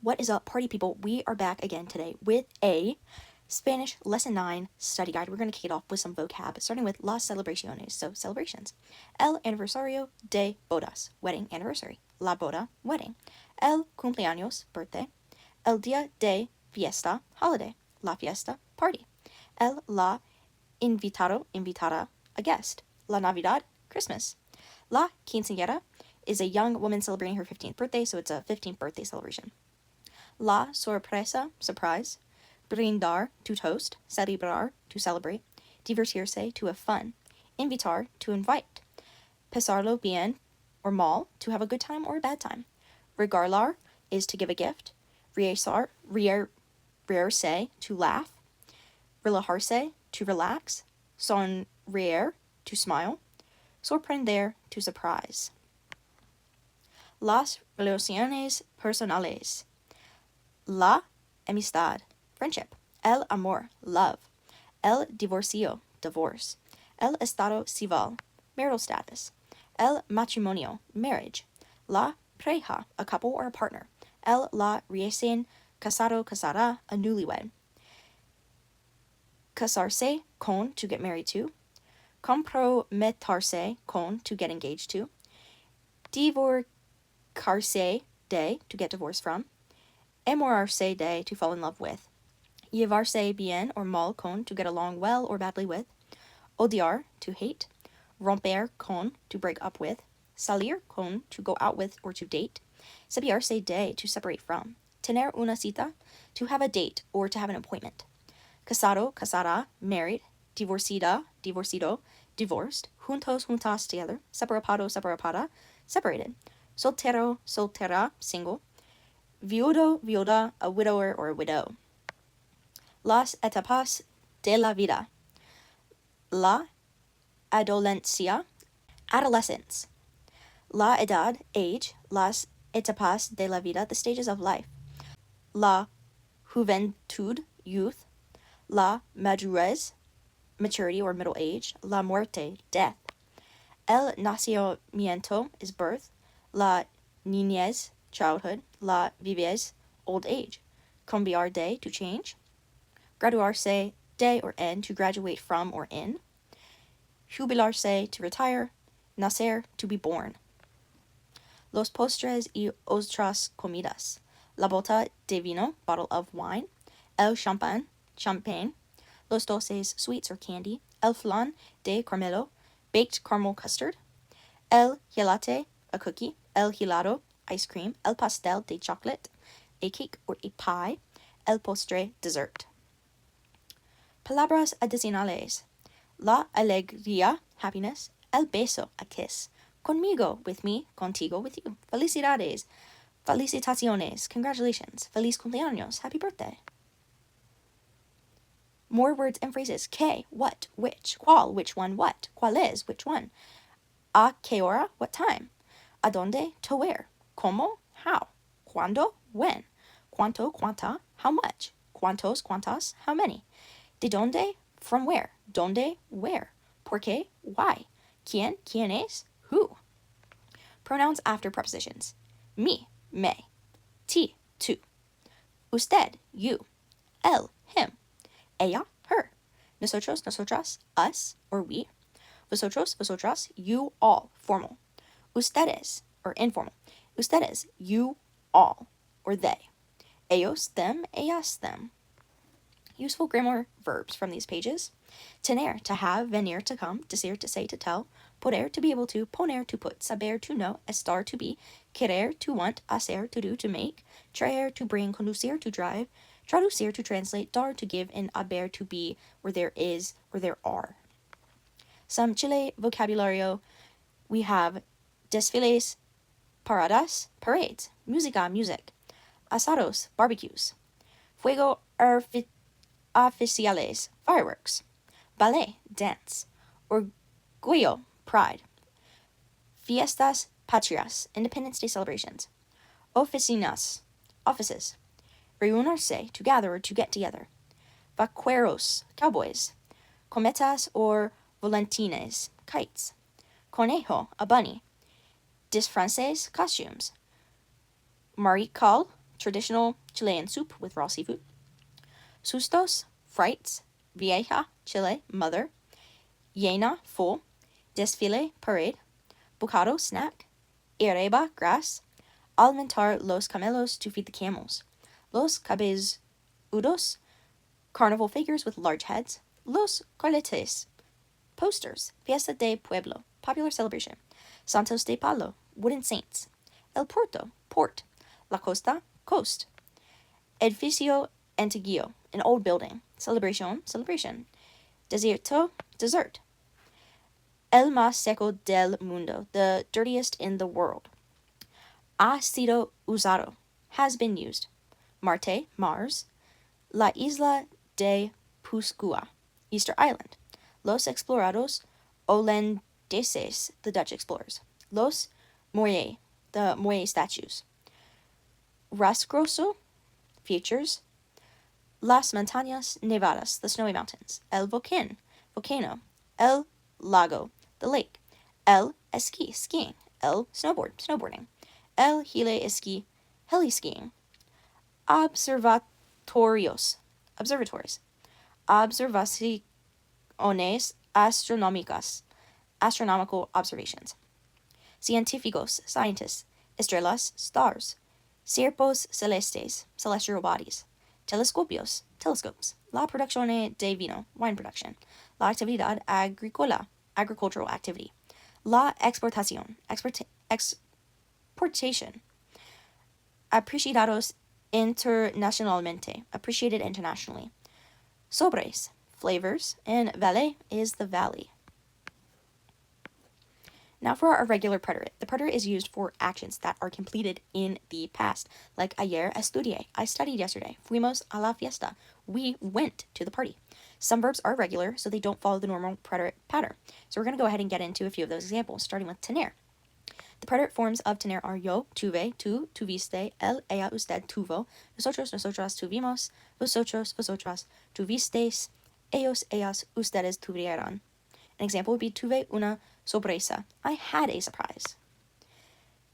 What is up, party people? We are back again today with a Spanish Lesson 9 study guide. We're going to kick it off with some vocab, starting with las celebraciones, so celebrations. El aniversario de bodas, wedding anniversary. La boda, wedding. El cumpleaños, birthday. El día de fiesta, holiday. La fiesta, party. El la invitado, invitada, a guest. La Navidad, Christmas. La quinceañera is a young woman celebrating her 15th birthday, so it's a 15th birthday celebration. La sorpresa, surprise. Brindar, to toast. Celebrar, to celebrate. Divertirse, to have fun. Invitar, to invite. Pasarlo bien, or mal, to have a good time or a bad time. Regalar is to give a gift. Reírse, to laugh. Relajarse, to relax. Sonreír, to smile. Sorprender, to surprise. Las relaciones personales. La amistad, friendship. El amor, love. El divorcio, divorce. El estado civil, marital status. El matrimonio, marriage. La pareja, a couple or a partner. El la recién casado, casada, a newlywed. Casarse, con, to get married to. Comprometerse, con, to get engaged to. Divorcarse de, to get divorced from. Enamorarse de, to fall in love with. Llevarse bien or mal con, to get along well or badly with. Odiar, to hate. Romper con, to break up with. Salir con, to go out with or to date. Separarse de, to separate from. Tener una cita, to have a date or to have an appointment. Casado, casada, married. Divorcida, divorcido, divorced. Juntos, juntas, together. Separado, separapada, separated. Soltero, soltera, single. Viudo, viuda, a widower or a widow. Las etapas de la vida. La adolescencia, adolescence. La edad, age. Las etapas de la vida, the stages of life. La juventud, youth. La madurez, maturity or middle age. La muerte, death. El nacimiento is birth. La niñez, childhood. La vejez, old age. Cambiar de, to change. Graduarse de, or end, to graduate from or in. Jubilarse, to retire. Nacer, to be born. Los postres y otras comidas. La bota de vino, bottle of wine. El champán, champagne. Los dulces, sweets or candy. El flan de caramelo, baked caramel custard. El gelate, a cookie. El helado, ice cream. El pastel de chocolate, a cake or a pie. El postre, dessert. Palabras adicionales. La alegría, happiness. El beso, a kiss. Conmigo, with me. Contigo, with you. Felicidades, felicitaciones, congratulations. Feliz cumpleaños, happy birthday. More words and phrases. Que, what, which. Cuál, which one, what. Cuál es, which one. A qué hora, what time. A dónde, to where. Cómo, how. Cuándo, when. Cuánto, cuánta, how much. Cuántos, cuántas, how many. De dónde, from where. Dónde, where. Por qué, why. Quién, quién es, who. Pronouns after prepositions. Me, me. Ti, tu. Usted, you. Él, him. Ella, her. Nosotros, nosotras, us or we. Vosotros, vosotras, you all, formal. Ustedes, or informal. Ustedes, you all, or they. Ellos, them, ellas, them. Useful grammar verbs from these pages. Tener, to have. Venir, to come. Decir, to say, to tell. Poder, to be able to. Poner, to put. Saber, to know. Estar, to be. Querer, to want. Hacer, to do, to make. Traer, to bring. Conducir, to drive. Traducir, to translate. Dar, to give. And haber, to be, where there is, or there are. Some Chile vocabulario. We have desfiles, paradas, parades. Música, music. Asados, barbecues. Fuego oficiales, fireworks. Ballet, dance. Orgullo, pride. Fiestas patrias, Independence Day celebrations. Oficinas, offices. Reunirse, to gather or to get together. Vaqueros, cowboys. Cometas or volantines, kites. Conejo, a bunny. Disfraces, costumes. Marical, traditional Chilean soup with raw seafood. Sustos, frights. Vieja, Chile, mother. Llena, full. Desfile, parade. Bocado, snack. Hierba, grass. Alimentar los camelos, to feed the camels. Los cabezudos, carnival figures with large heads. Los coletes, posters. Fiesta de Pueblo, popular celebration. Santos de Palo, wooden saints. El Puerto, port. La Costa, coast. Edificio antiguo, an old building. Celebración, celebration. Desierto, desert. El más seco del mundo, the dirtiest in the world. Ha sido usado, has been used. Marte, Mars. La isla de Pascua, Easter Island. Los explorados holandeses, the Dutch explorers. Los Moye, the Moye statues. Rasgroso, features. Las montañas nevadas, the snowy mountains. El volcano. El lago, the lake. El esquí, skiing. El snowboarding. El heli esquí, heli skiing. Observatorios, observatories. Observaciones astronómicas, astronomical observations. Científicos, scientists. Estrellas, stars. Cuerpos celestes, celestial bodies. Telescopios, telescopes. La producción de vino, wine production. La actividad agrícola, agricultural activity. La exportación, exportation. Apreciados internacionalmente, appreciated internationally. Sobres, flavors, and valle is the valley. Now for our regular preterite. The preterite is used for actions that are completed in the past, like ayer estudié, I studied yesterday. Fuimos a la fiesta, we went to the party. Some verbs are regular, so they don't follow the normal preterite pattern. So we're going to go ahead and get into a few of those examples, starting with tener. The preterite forms of tener are yo, tuve, tú, tuviste, él, ella, usted, tuvo, nosotros, nosotras, tuvimos, vosotros, vosotras, tuvisteis, ellos, ellas, ustedes tuvieron. An example would be tuve una sorpresa, I had a surprise.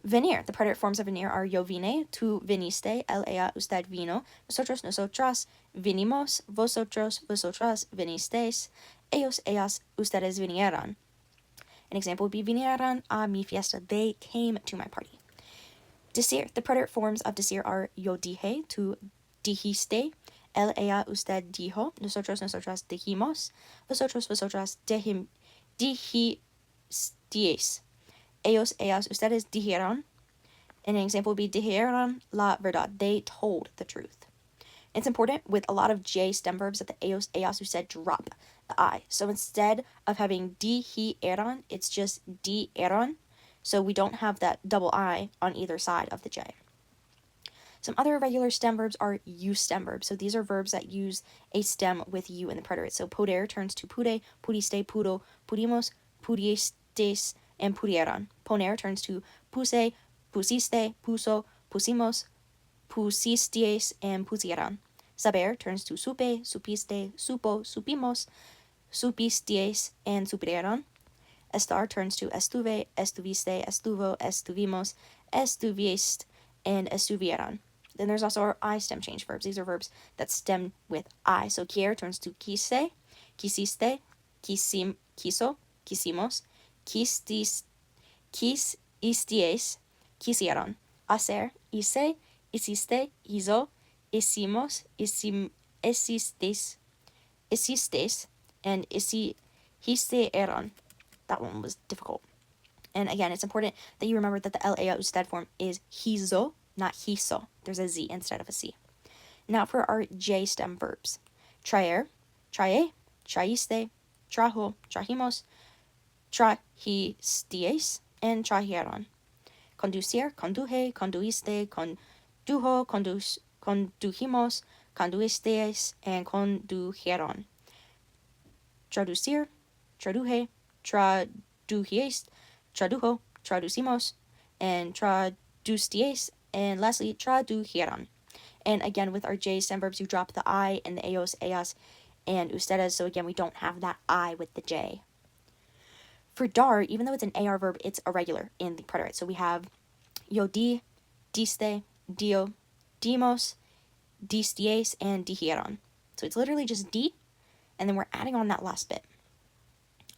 Venir. The preterite forms of venir are yo vine, tú viniste, él, ella, usted vino, nosotros, nosotras, vinimos, vosotros, vosotras, vinisteis, ellos, ellas, ustedes vinieron. An example would be vinieron a mi fiesta, they came to my party. Decir. The preterite forms of decir are yo dije, tú dijiste, él, ella, usted dijo, nosotros, nosotras dijimos, vosotros, vosotras dijisteis, ellos, ellas, ustedes dijeron. And an example would be dijeron la verdad, they told the truth. It's important with a lot of J stem verbs that the ellos, ellas, usted drop the I. So instead of having dijeron, it's just dieron. So we don't have that double I on either side of the J. Some other irregular stem verbs are U stem verbs. So these are verbs that use a stem with U in the preterite. So poder turns to pude, pudiste, pudo, pudimos, pudiestes, and pudieron. Poner turns to puse, pusiste, puso, pusimos, pusisteis, and pusieron. Saber turns to supe, supiste, supo, supimos, supisteis, and supieron. Estar turns to estuve, estuviste, estuvo, estuvimos, estuvieste, and estuvieron. Then there's also our I stem change verbs. These are verbs that stem with I. So quiere turns to quise, quisiste, quiso, quisimos, quisisteis, quisieron. Hacer, hice, hiciste, hizo, hicimos, hicisteis, and hicieron. That one was difficult. And again, it's important that you remember that the el, ella, usted form is hizo, not hizo. There's a Z instead of a C. Now for our J stem verbs. Traer, trae, traíste, trajo, trajimos, trajisteis, and trajeron. Conducir, conduje, conduiste, condujo, condujimos, conduisteis, and condujeron. Traducir, traduje, tradujeis, tradujo, traducimos, and tradusteis, and lastly, tradujeron. And again, with our J stem verbs, you drop the I and the ellos, ellas, and ustedes. So again, we don't have that I with the J. For dar, even though it's an AR verb, it's irregular in the preterite. So we have yo di, diste, dio, dimos, disties, and dijeron. So it's literally just di, and then we're adding on that last bit.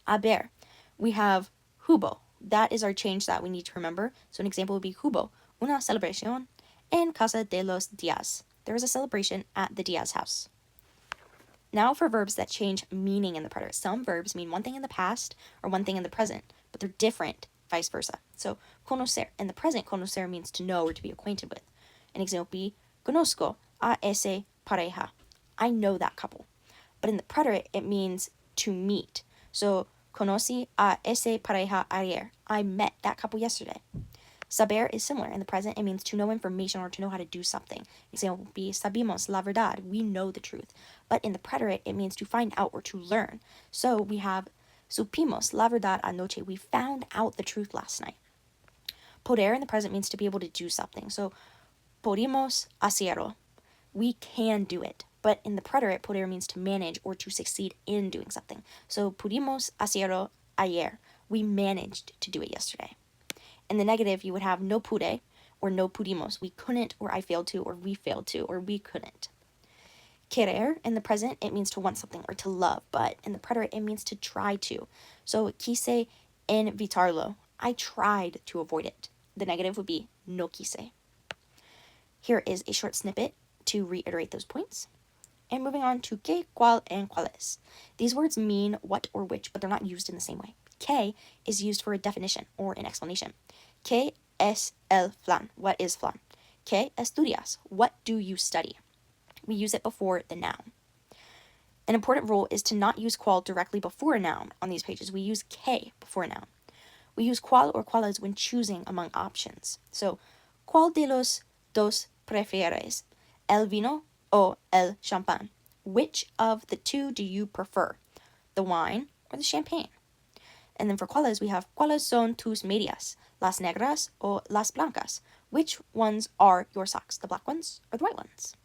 Haber, we have hubo. That is our change that we need to remember. So an example would be hubo, una celebración en casa de los Diaz. There was a celebration at the Diaz house. Now for verbs that change meaning in the preterite. Some verbs mean one thing in the past or one thing in the present, but they're different vice versa. So conocer, in the present, conocer means to know or to be acquainted with. An example would be, conozco a ese pareja. I know that couple. But in the preterite, it means to meet. So, conocí a ese pareja ayer. I met that couple yesterday. Saber is similar. In the present, it means to know information or to know how to do something. Example would be, sabimos la verdad. We know the truth. But in the preterite, it means to find out or to learn. So we have supimos la verdad anoche. We found out the truth last night. Poder in the present means to be able to do something. So, podemos hacerlo. We can do it. But in the preterite, poder means to manage or to succeed in doing something. So, pudimos hacerlo ayer. We managed to do it yesterday. In the negative, you would have no pude or no pudimos. We couldn't, or I failed to, or we failed to, or we couldn't. Querer, in the present, it means to want something or to love. But in the preterite, it means to try to. So, quise evitarlo. I tried to avoid it. The negative would be no quise. Here is a short snippet to reiterate those points. And moving on to que, cual, and cuales. These words mean what or which, but they're not used in the same way. Que is used for a definition or an explanation. Que es el flan? What is flan? Que estudias? What do you study? We use it before the noun. An important rule is to not use cual directly before a noun on these pages. We use que before a noun. We use cual or cuales when choosing among options. So, cual de los dos prefieres? El vino o el champán? Which of the two do you prefer? The wine or the champagne? And then for cuales, we have cuáles son tus medias? Las negras o las blancas? Which ones are your socks? The black ones or the white ones?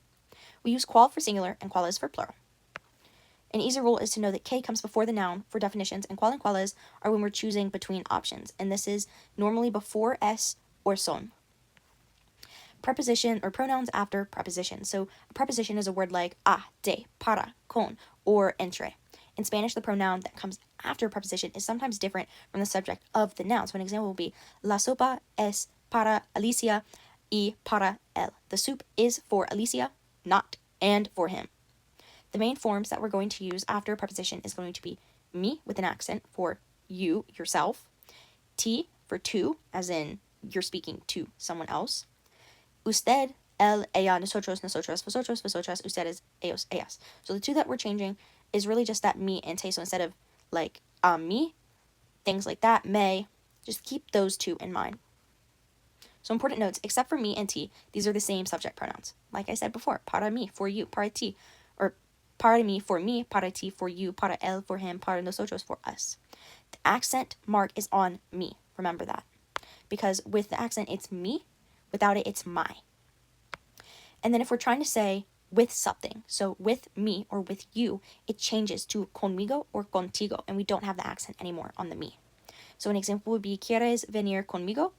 We use cual for singular and cuales for plural. An easy rule is to know that que comes before the noun for definitions, and cual and cuales are when we're choosing between options. And this is normally before es or son. Preposition or pronouns after preposition. So a preposition is a word like a, de, para, con, or entre. In Spanish, the pronoun that comes after a preposition is sometimes different from the subject of the noun. So an example will be, la sopa es para Alicia y para él. The soup is for Alicia, not and for him. The main forms that we're going to use after a preposition is going to be mi with an accent for you, yourself, ti for to, as in you're speaking to someone else, usted, él, ella, nosotros, nosotras, vosotros, vosotras, ustedes, ellos, ellas. So the two that we're changing is really just that me and te. So instead of like me, things like that, me, just keep those two in mind. So important notes, except for me and ti, these are the same subject pronouns. Like I said before, para mí, for you, para ti, or para mí, for me, para ti, for you, para él, for him, para nosotros, for us. The accent mark is on me. Remember that. Because with the accent, it's me. Without it, it's my. And then if we're trying to say with something, so with me or with you, it changes to conmigo or contigo, and we don't have the accent anymore on the me. So an example would be, ¿Quieres venir conmigo?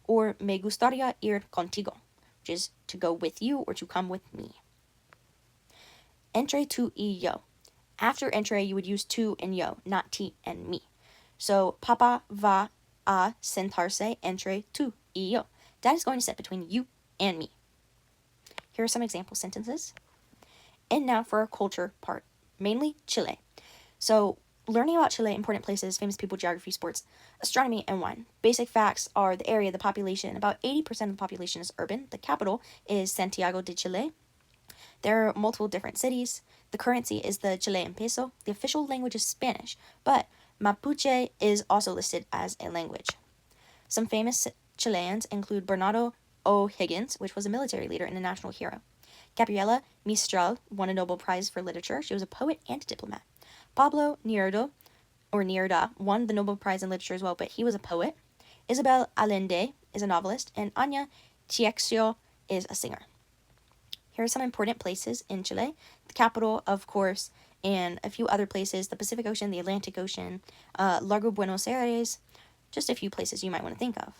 Or me gustaría ir contigo, which is to go with you or to come with me. Entre tú y yo. After entre, you would use tú and yo, not ti and me. So, Papa va a sentarse entre tú y yo. Dad is going to sit between you and me. Here are some example sentences. And now for our culture part, mainly Chile. So, learning about Chile, important places, famous people, geography, sports, astronomy, and wine. Basic facts are the area, the population. About 80% of the population is urban. The capital is Santiago de Chile. There are multiple different cities. The currency is the Chilean peso. The official language is Spanish, but Mapuche is also listed as a language. Some famous Chileans include Bernardo O'Higgins, which was a military leader and a national hero. Gabriela Mistral won a Nobel Prize for Literature. She was a poet and a diplomat. Pablo Neruda won the Nobel Prize in Literature as well, but he was a poet. Isabel Allende is a novelist, and Anya Tiexio is a singer. Here are some important places in Chile. The capital, of course, and a few other places, the Pacific Ocean, the Atlantic Ocean, Largo Buenos Aires, just a few places you might want to think of.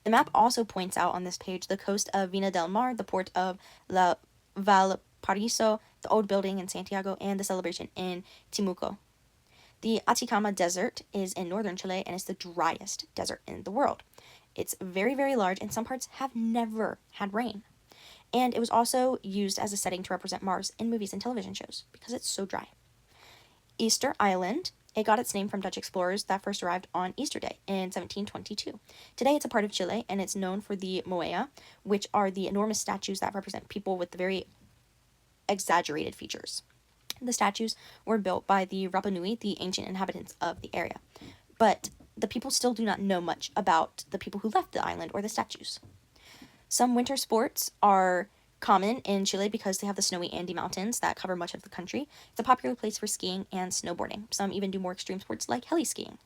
The map also points out on this page the coast of Vina del Mar, the port of La Valparaiso, the old building in Santiago, and the celebration in Timuco. The Atacama Desert is in northern Chile and is the driest desert in the world. It's very, very large, and some parts have never had rain. And it was also used as a setting to represent Mars in movies and television shows because it's so dry. Easter Island, it got its name from Dutch explorers that first arrived on Easter Day in 1722. Today it's a part of Chile, and it's known for the moea, which are the enormous statues that represent people with the very exaggerated features. The statues were built by the Rapa Nui, the ancient inhabitants of the area. But the people still do not know much about the people who left the island or the statues. Some winter sports are common in Chile because they have the snowy Andes Mountains that cover much of the country. It's a popular place for skiing and snowboarding. Some even do more extreme sports like heli skiing.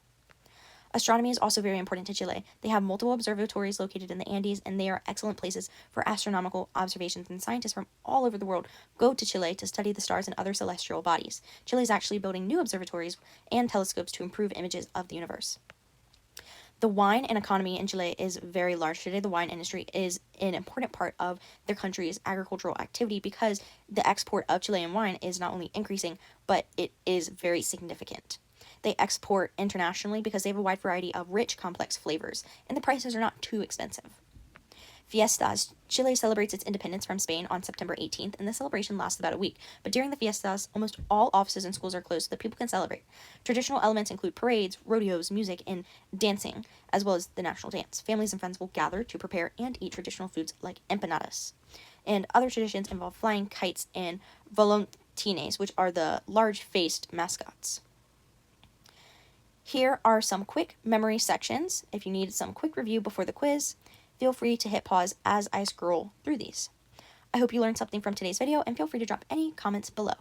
Astronomy is also very important to Chile. They have multiple observatories located in the Andes, and they are excellent places for astronomical observations, and scientists from all over the world go to Chile to study the stars and other celestial bodies. Chile is actually building new observatories and telescopes to improve images of the universe. The wine and economy in Chile is very large. Today, the wine industry is an important part of their country's agricultural activity because the export of Chilean wine is not only increasing, but it is very significant. They export internationally because they have a wide variety of rich, complex flavors, and the prices are not too expensive. Fiestas. Chile celebrates its independence from Spain on September 18th, and the celebration lasts about a week. But during the fiestas, almost all offices and schools are closed so that people can celebrate. Traditional elements include parades, rodeos, music, and dancing, as well as the national dance. Families and friends will gather to prepare and eat traditional foods like empanadas. And other traditions involve flying kites and volantines, which are the large-faced mascots. Here are some quick memory sections. If you need some quick review before the quiz, feel free to hit pause as I scroll through these. I hope you learned something from today's video, and feel free to drop any comments below.